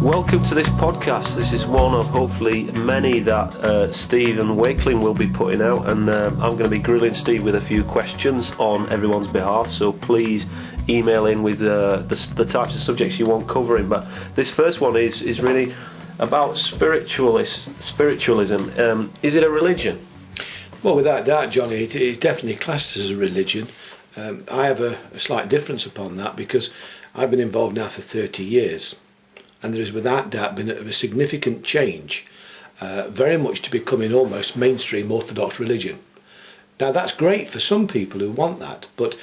Welcome to this podcast. This is one of hopefully many that Stephen Wakeling will be putting out, and I'm going to be grilling Steve with a few questions on everyone's behalf, so please email in with the types of subjects you want covering. But this first one is really about spiritualism. Is it a religion? Well, without doubt, Johnny, it is definitely classed as a religion. I have a slight difference upon that because I've been involved now for 30 years. And there has without doubt been a significant change, very much to becoming almost mainstream Orthodox religion. Now that's great for some people who want that, but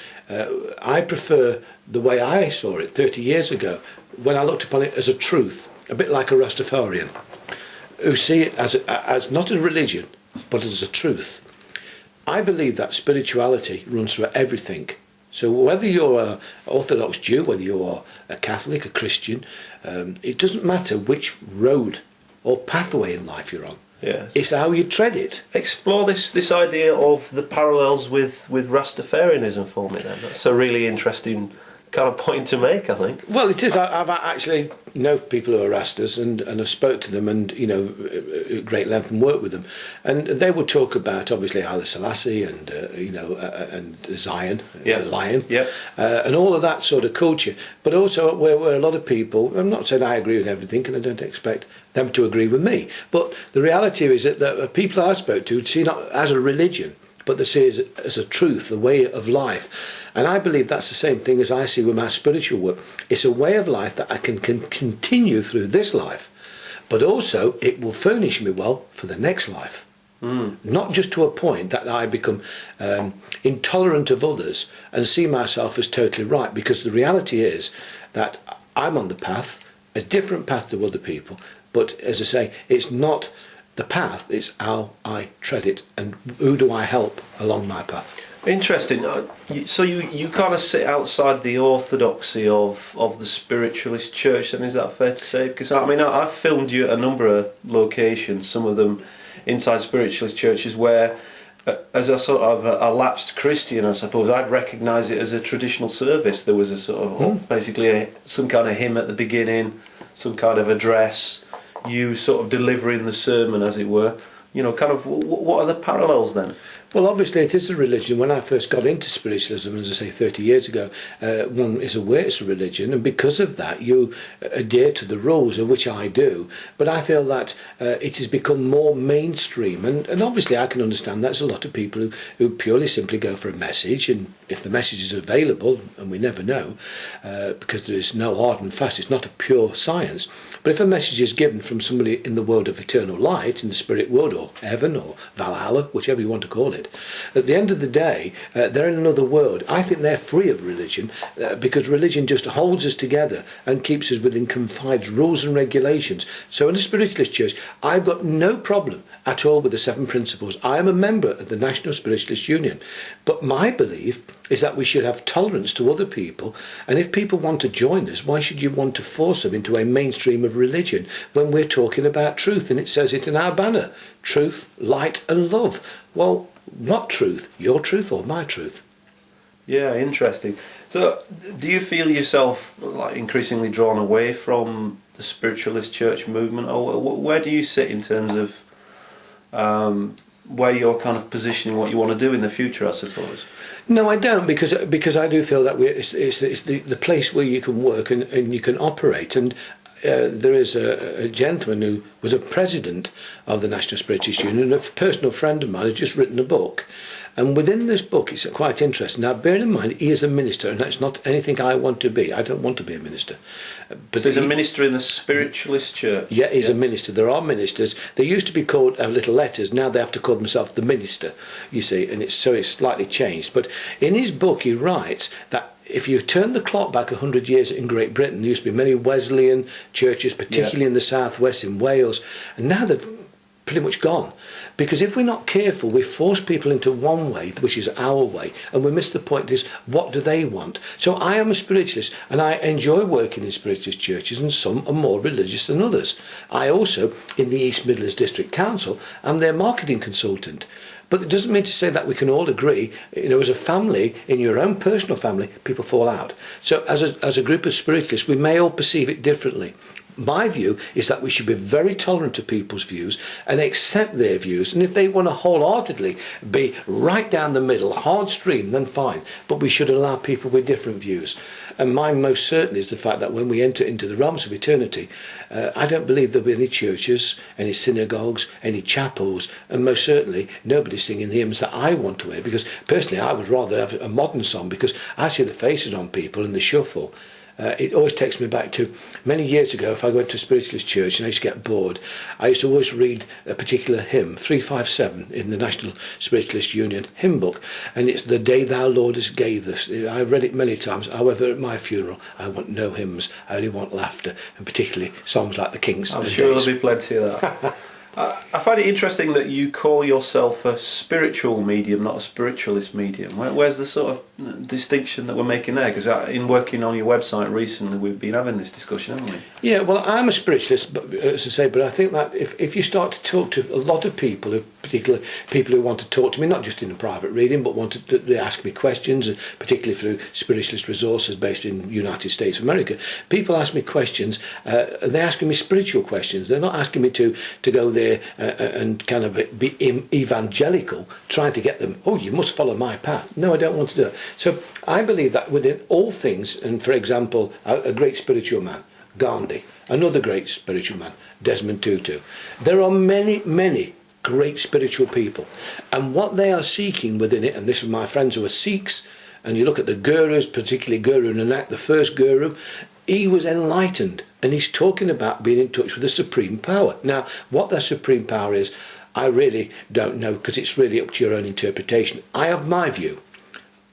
I prefer the way I saw it 30 years ago, when I looked upon it as a truth, a bit like a Rastafarian, who see it as not a religion, but as a truth. I believe that spirituality runs through everything. So whether you're an Orthodox Jew, whether you're a Catholic, a Christian, it doesn't matter which road or pathway in life you're on. Yes. It's how you tread it. Explore this idea of the parallels with Rastafarianism for me then. That's a really interesting kind of point to make, I think. Well, it is. I've actually know people who are Rastas and have spoke to them and, at great length and worked with them. And they would talk about, obviously, Haile Selassie and, and Zion, the lion, and all of that sort of culture. But also where a lot of people, I'm not saying I agree with everything and I don't expect them to agree with me, but the reality is that people I spoke to see not as a religion, but they see it as a truth, a way of life. And I believe that's the same thing as I see with my spiritual work. It's a way of life that I can continue through this life, but also it will furnish me well for the next life. Not just to a point that I become intolerant of others and see myself as totally right, because the reality is that I'm on the path, a different path to other people, but as I say, it's not the path, it's how I tread it and who do I help along my path. Interesting. So you kind of sit outside the orthodoxy of the spiritualist church, then, is that fair to say? Because I mean, I've filmed you at a number of locations, some of them inside spiritualist churches, where as a sort of a lapsed Christian, I suppose, I'd recognise it as a traditional service. There was a sort of basically some kind of hymn at the beginning, some kind of address, you sort of delivering the sermon, as it were. Kind of, what are the parallels then? Well, obviously it is a religion. When I first got into spiritualism, as I say, 30 years ago, one is aware it's a religion, and because of that you adhere to the rules, of which I do. But I feel that it has become more mainstream, and obviously I can understand there's a lot of people who purely simply go for a message, and if the message is available, and we never know, because there is no hard and fast, it's not a pure science. But if a message is given from somebody in the world of eternal light, in the spirit world, or heaven, or Valhalla, whichever you want to call it, at the end of the day, they're in another world. I think they're free of religion, because religion just holds us together and keeps us within confined rules and regulations. So in a spiritualist church, I've got no problem at all with the 7 principles. I am a member of the National Spiritualist Union. But my belief is that we should have tolerance to other people, and if people want to join us, why should you want to force them into a mainstream of religion when we're talking about truth? And it says it in our banner: truth, light and love. Well, what truth? Your truth or my truth? Yeah, interesting. So do you feel yourself like increasingly drawn away from the spiritualist church movement, or where do you sit in terms of where you're kind of positioning what you want to do in the future, I suppose? No, I don't, because I do feel that it's the place where you can work and you can operate. And there is a gentleman who was a president of the National Spiritualist Union, and a personal friend of mine has just written a book. And within this book, it's quite interesting. Now, bear in mind, he is a minister, and that's not anything I want to be. I don't want to be a minister. But there's a minister in the spiritualist church. Yeah, he's a minister. There are ministers. They used to be called little letters. Now they have to call themselves the minister, you see, and it's slightly changed. But in his book, he writes that if you turn the clock back 100 years in Great Britain, there used to be many Wesleyan churches, particularly in the southwest, in Wales, and now they've pretty much gone. Because if we're not careful, we force people into one way, which is our way, and we miss the point is, what do they want? So I am a spiritualist, and I enjoy working in spiritualist churches, and some are more religious than others. I also, in the East Midlands District Council, am their marketing consultant. But it doesn't mean to say that we can all agree, as a family, in your own personal family, people fall out. So as a group of spiritualists, we may all perceive it differently. my view is that we should be very tolerant of people's views and accept their views. And if they want to wholeheartedly be right down the middle, hard stream, then fine. But we should allow people with different views. And mine most certainly is the fact that when we enter into the realms of eternity, I don't believe there'll be any churches, any synagogues, any chapels, and most certainly nobody singing the hymns that I want to hear, because personally I would rather have a modern song, because I see the faces on people and the shuffle. It always takes me back to many years ago. If I went to a spiritualist church and I used to get bored, I used to always read a particular hymn, 357 in the National Spiritualist Union hymn book, and it's "The Day Thou Lord Hast Gave Us." I've read it many times. However, at my funeral I want no hymns, I only want laughter, and particularly songs like the King's. I'm sure there'll be plenty of that. I find it interesting that you call yourself a spiritual medium, not a spiritualist medium. Where's the sort of distinction that we're making there? Because in working on your website recently, we've been having this discussion, haven't we? Yeah, well, I'm a spiritualist, but, as I say, but I think that if you start to talk to a lot of people, particularly people who want to talk to me, not just in a private reading, but they ask me questions, and particularly through spiritualist resources based in the United States of America, people ask me questions, and they're asking me spiritual questions. They're not asking me to go there and kind of be evangelical, trying to get them, oh, you must follow my path. No, I don't want to do it. So I believe that within all things, and for example, a great spiritual man, Gandhi, another great spiritual man, Desmond Tutu, there are many, many great spiritual people, and what they are seeking within it, and this is my friends who are Sikhs, and you look at the gurus, particularly Guru Nanak, the first guru, he was enlightened, and he's talking about being in touch with the supreme power. Now, what that supreme power is, I really don't know, because it's really up to your own interpretation. I have my view,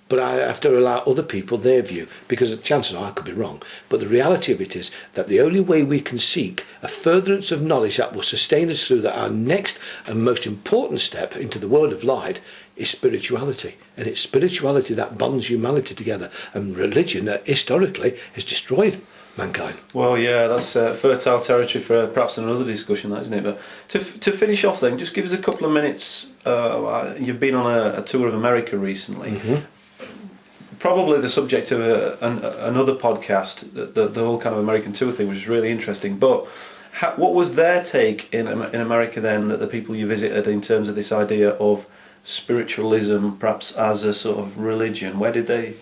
but I have to allow other people their view, because chances are I could be wrong. But the reality of it is that the only way we can seek a furtherance of knowledge that will sustain us through our next and most important step into the world of light is spirituality. And it's spirituality that bonds humanity together. And religion, historically, has destroyed mankind. Well, yeah, that's fertile territory for perhaps another discussion, that, isn't it? But to finish off then, just give us a couple of minutes. You've been on a tour of America recently. Mm-hmm. Probably the subject of another podcast, the whole kind of American tour thing, which is really interesting. But what was their take in America then, that the people you visited, in terms of this idea of spiritualism perhaps as a sort of religion? Where did they,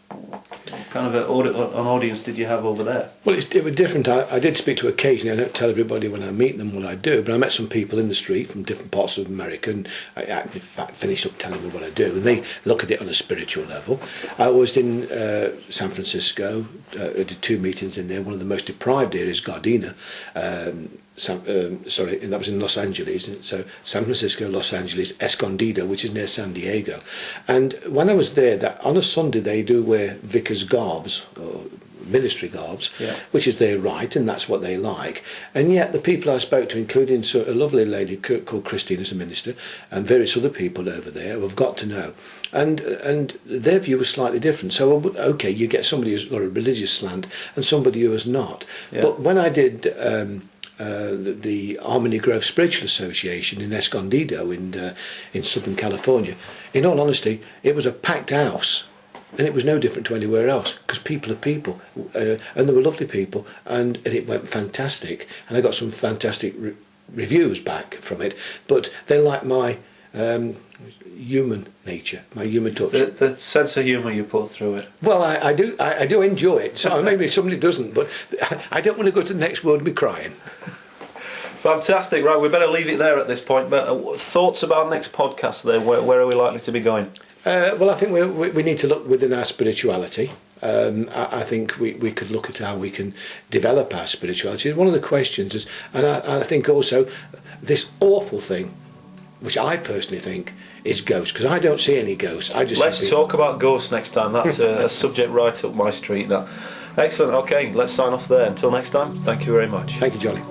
what kind of an audience did you have over there? Well, it was different. I did speak to occasionally. I don't tell everybody when I meet them what I do, but I met some people in the street from different parts of America, and I in fact finished up telling them what I do, and they look at it on a spiritual level. I was in San Francisco. I did 2 meetings in there. One of the most deprived areas, Gardena. Sorry, that was in Los Angeles. So San Francisco, Los Angeles, Escondido, which is near San Diego. And when I was there, that on a Sunday they do wear vicar's garbs, or ministry garbs, yeah, which is their right, and that's what they like. And yet the people I spoke to, including a lovely lady called Christine as a minister, and various other people over there who I've got to know, and their view was slightly different. So okay, you get somebody who's got a religious slant and somebody who has not. Yeah. But when I did the Harmony Grove Spiritual Association in Escondido in Southern California, in all honesty, it was a packed house, and it was no different to anywhere else, because people are people, and they were lovely people, and it went fantastic, and I got some fantastic reviews back from it. But they like my human nature, my human touch. The sense of humour you put through it. Well, I do enjoy it. So maybe somebody doesn't, but I don't want to go to the next world and be crying. Fantastic. Right, we better leave it there at this point. But thoughts about next podcast then? Where are we likely to be going? Well, I think we need to look within our spirituality. I think we could look at how we can develop our spirituality. One of the questions is, and I think also this awful thing, which I personally think is ghosts, because I don't see any ghosts. Let's talk about ghosts next time. That's a subject right up my street. That. Excellent. Okay, let's sign off there. Until next time, thank you very much. Thank you, Johnny.